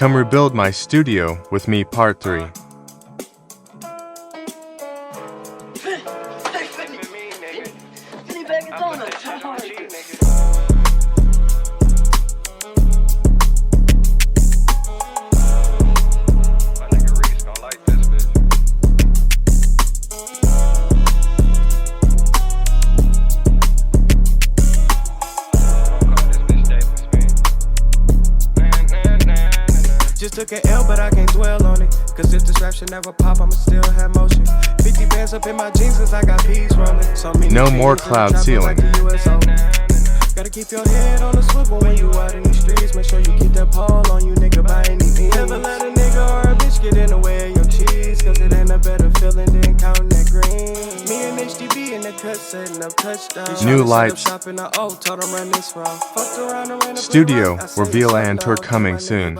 Come rebuild my studio with me Part 3. Just took an L, but I can't dwell on it. Cause if this rap should never pop, I'ma still have motion. 50 bands up in my jeans cause I got peas rolling. So many No more cloud ceiling. Gotta keep your head on the swivel when you out in the streets. Make sure you keep that pole on you, nigga, by any means. Never let a nigga or a bitch get in the way of your cheese. Cause it ain't a better feeling than counting that green. Me and HDB in the cut, setting up touchdowns. New lights. Studio Reveal and tour coming soon.